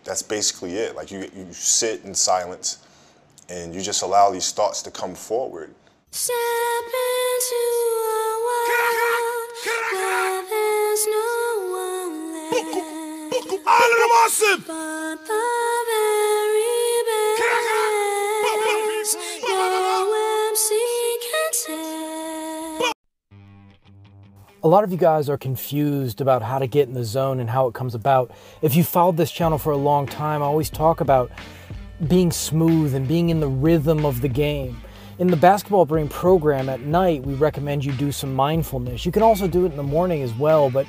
that's basically it. Like you sit in silence and you just allow these thoughts to come forward. Step into a world where there's no one left but the very best. No MC can tell. A lot of you guys are confused about how to get in the zone and how it comes about. If you followed this channel for a long time, I always talk about being smooth and being in the rhythm of the game. In the Basketball Brain program at night, we recommend you do some mindfulness. You can also do it in the morning as well, but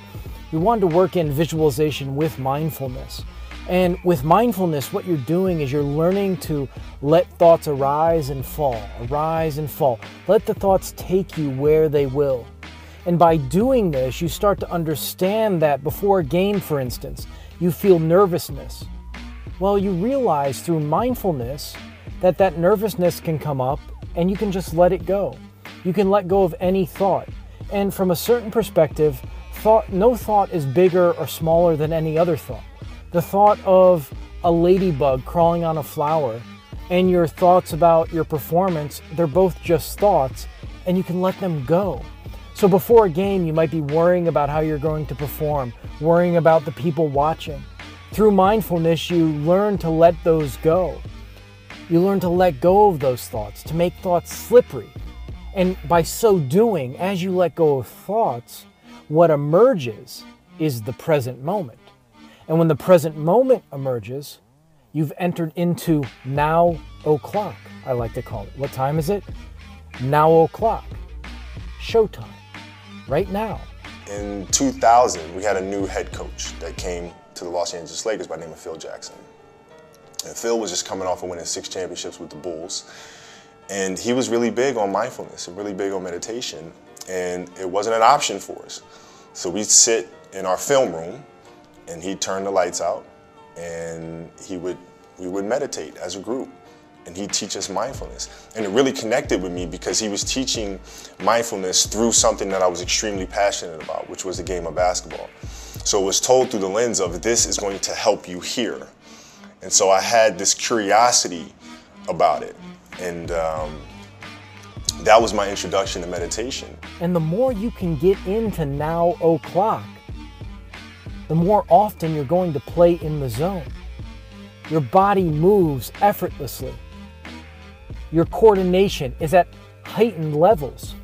we wanted to work in visualization with mindfulness. And with mindfulness, what you're doing is you're learning to let thoughts arise and fall, arise and fall. Let the thoughts take you where they will. And by doing this, you start to understand that before a game, for instance, you feel nervousness. Well, you realize through mindfulness that that nervousness can come up and you can just let it go. You can let go of any thought. And from a certain perspective, no thought is bigger or smaller than any other thought. The thought of a ladybug crawling on a flower and your thoughts about your performance, they're both just thoughts, and you can let them go. So before a game, you might be worrying about how you're going to perform, worrying about the people watching. Through mindfulness, you learn to let those go. You learn to let go of those thoughts, to make thoughts slippery. And by so doing, as you let go of thoughts, what emerges is the present moment. And when the present moment emerges, you've entered into now o'clock, I like to call it. What time is it? Now o'clock. Showtime. Right now. In 2000, we had a new head coach that came to the Los Angeles Lakers by the name of Phil Jackson. And Phil was just coming off of winning 6 championships with the Bulls. And he was really big on mindfulness and really big on meditation. And it wasn't an option for us. So we'd sit in our film room and he'd turn the lights out and we would meditate as a group. And he'd teach us mindfulness. And it really connected with me because he was teaching mindfulness through something that I was extremely passionate about, which was the game of basketball. So it was told through the lens of this is going to help you here. And so I had this curiosity about it. And that was my introduction to meditation. And the more you can get into now o'clock, the more often you're going to play in the zone. Your body moves effortlessly. Your coordination is at heightened levels.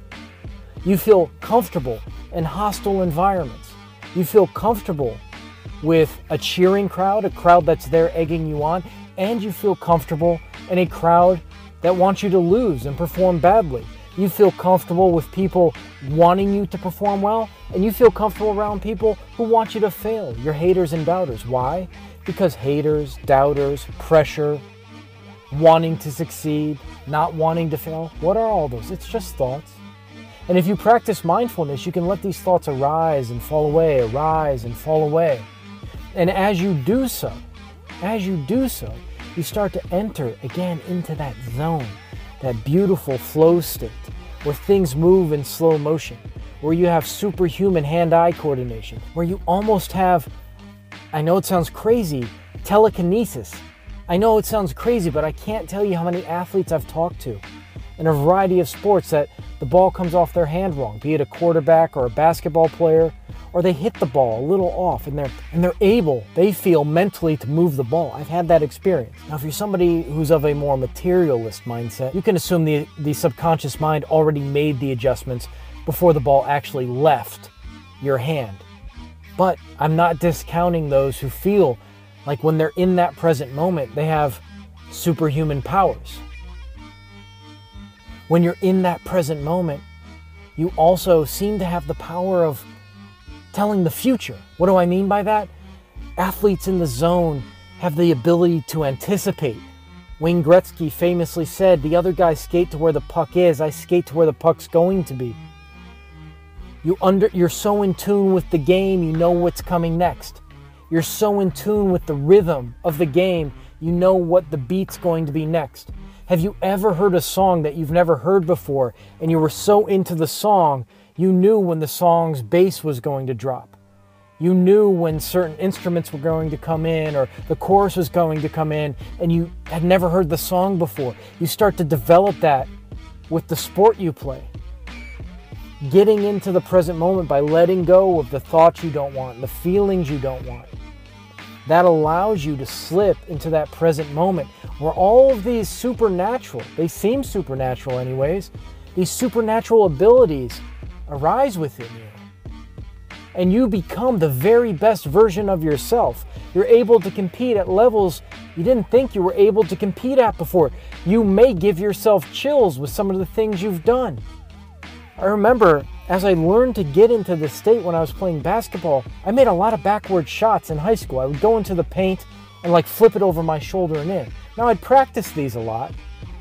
You feel comfortable in hostile environments. You feel comfortable with a cheering crowd, a crowd that's there egging you on, and you feel comfortable in a crowd that wants you to lose and perform badly. You feel comfortable with people wanting you to perform well, and you feel comfortable around people who want you to fail, your haters and doubters. Why? Because haters, doubters, pressure, wanting to succeed, not wanting to fail, what are all those? It's just thoughts. And if you practice mindfulness, you can let these thoughts arise and fall away, arise and fall away. And as you do so, you start to enter again into that zone, that beautiful flow state where things move in slow motion, where you have superhuman hand-eye coordination, where you almost have, I know it sounds crazy, telekinesis. I know it sounds crazy, but I can't tell you how many athletes I've talked to in a variety of sports that the ball comes off their hand wrong, be it a quarterback or a basketball player, or they hit the ball a little off and they're able, they feel mentally to move the ball. I've had that experience. Now, if you're somebody who's of a more materialist mindset, you can assume the subconscious mind already made the adjustments before the ball actually left your hand. But I'm not discounting those who feel like when they're in that present moment, they have superhuman powers. When you're in that present moment, you also seem to have the power of telling the future. What do I mean by that? Athletes in the zone have the ability to anticipate. Wayne Gretzky famously said, the other guys skate to where the puck is, I skate to where the puck's going to be. You're so in tune with the game, you know what's coming next. You're so in tune with the rhythm of the game, you know what the beat's going to be next. Have you ever heard a song that you've never heard before and you were so into the song, you knew when the song's bass was going to drop? You knew when certain instruments were going to come in or the chorus was going to come in, and you had never heard the song before. You start to develop that with the sport you play. Getting into the present moment by letting go of the thoughts you don't want, the feelings you don't want. That allows you to slip into that present moment where all of these supernatural, they seem supernatural anyways, these supernatural abilities arise within you. And you become the very best version of yourself. You're able to compete at levels you didn't think you were able to compete at before. You may give yourself chills with some of the things you've done. I remember as I learned to get into this state when I was playing basketball, I made a lot of backward shots in high school. I would go into the paint and like flip it over my shoulder and in. Now I'd practice these a lot,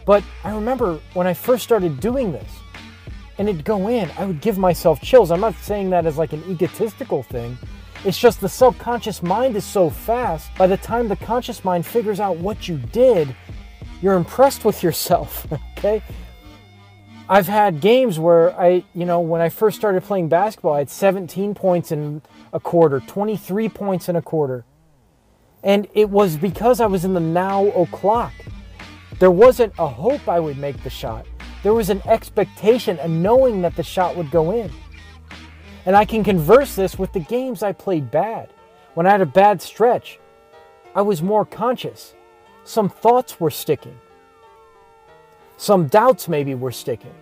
but I remember when I first started doing this and it'd go in, I would give myself chills. I'm not saying that as like an egotistical thing. It's just the subconscious mind is so fast. By the time the conscious mind figures out what you did, you're impressed with yourself, okay? I've had games where when I first started playing basketball, I had 17 points in a quarter, 23 points in a quarter. And it was because I was in the now o'clock. There wasn't a hope I would make the shot. There was an expectation, a knowing that the shot would go in. And I can converse this with the games I played bad. When I had a bad stretch, I was more conscious. Some thoughts were sticking. Some doubts maybe were sticking.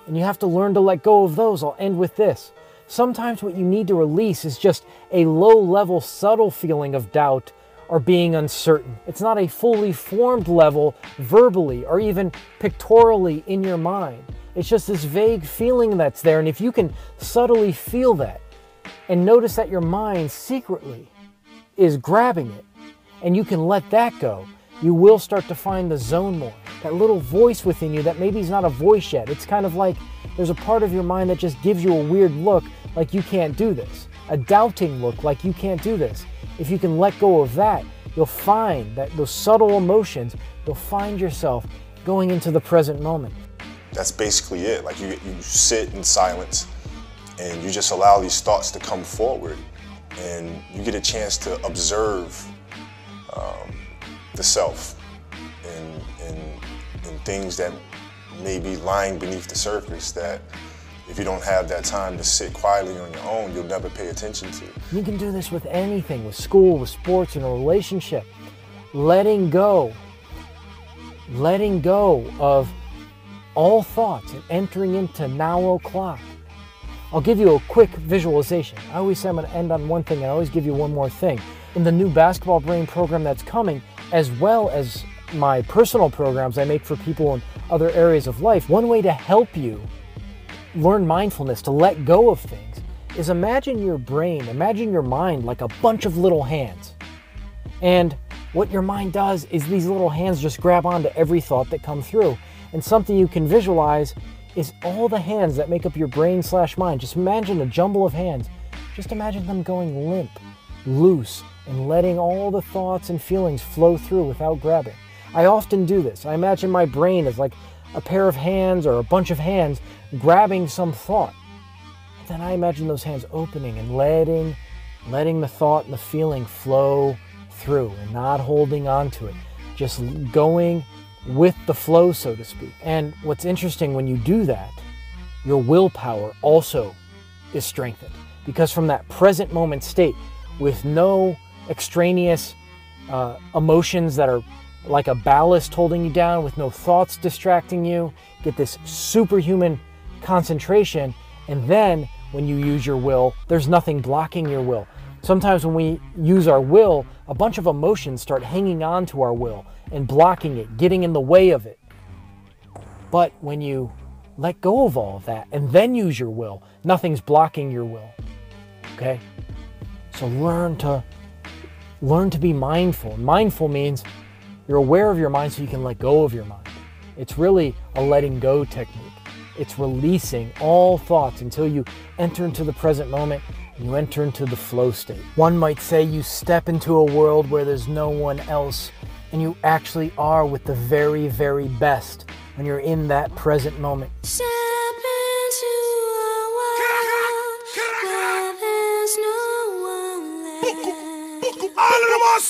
And you have to learn to let go of those. I'll end with this. Sometimes what you need to release is just a low-level, subtle feeling of doubt or being uncertain. It's not a fully formed level verbally or even pictorially in your mind. It's just this vague feeling that's there. And if you can subtly feel that and notice that your mind secretly is grabbing it and you can let that go, you will start to find the zone more. That little voice within you that maybe is not a voice yet. It's kind of like there's a part of your mind that just gives you a weird look like you can't do this. A doubting look like you can't do this. If you can let go of that, you'll find that those subtle emotions, you'll find yourself going into the present moment. That's basically it. Like you sit in silence and you just allow these thoughts to come forward and you get a chance to observe the self and things that may be lying beneath the surface that if you don't have that time to sit quietly on your own, you'll never pay attention to. You can do this with anything, with school, with sports, in a relationship. Letting go of all thoughts and entering into now o'clock. I'll give you a quick visualization. I always say I'm going to end on one thing, and I always give you one more thing. In the new Basketball Brain program that's coming, as well as my personal programs I make for people in other areas of life, one way to help you learn mindfulness, to let go of things, is imagine your brain, imagine your mind like a bunch of little hands. And what your mind does is these little hands just grab onto every thought that comes through. And something you can visualize is all the hands that make up your brain/mind. Just imagine a jumble of hands. Just imagine them going limp, loose, and letting all the thoughts and feelings flow through without grabbing. I often do this. I imagine my brain as like a pair of hands or a bunch of hands grabbing some thought. And then I imagine those hands opening and letting the thought and the feeling flow through and not holding on to it. Just going with the flow, so to speak. And what's interesting when you do that, your willpower also is strengthened. Because from that present moment state, with no extraneous emotions that are like a ballast holding you down, with no thoughts distracting you, get this superhuman concentration. And then when you use your will, there's nothing blocking your will. Sometimes when we use our will, a bunch of emotions start hanging on to our will and blocking it, getting in the way of it. But when you let go of all of that and then use your will, nothing's blocking your will. Okay? So learn to be mindful. Mindful means you're aware of your mind so you can let go of your mind. It's really a letting go technique. It's releasing all thoughts until you enter into the present moment and you enter into the flow state. One might say you step into a world where there's no one else and you actually are with the very, very best when you're in that present moment. Step into a world where there's no one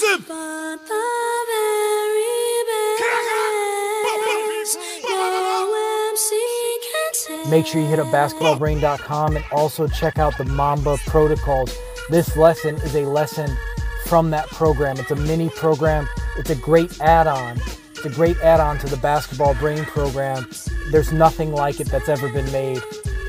Massive! But the very best no MC can take. Make sure you hit up basketballbrain.com and also check out the Mamba protocols. This lesson is a lesson from that program. It's a mini program. It's a great add-on. It's a great add-on to the Basketball Brain program. There's nothing like it that's ever been made.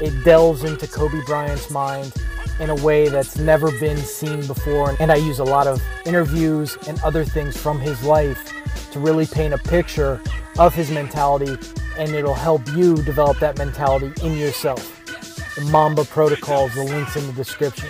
It delves into Kobe Bryant's mind in a way that's never been seen before. And I use a lot of interviews and other things from his life to really paint a picture of his mentality, and it'll help you develop that mentality in yourself. The Mamba protocols, the link's in the description.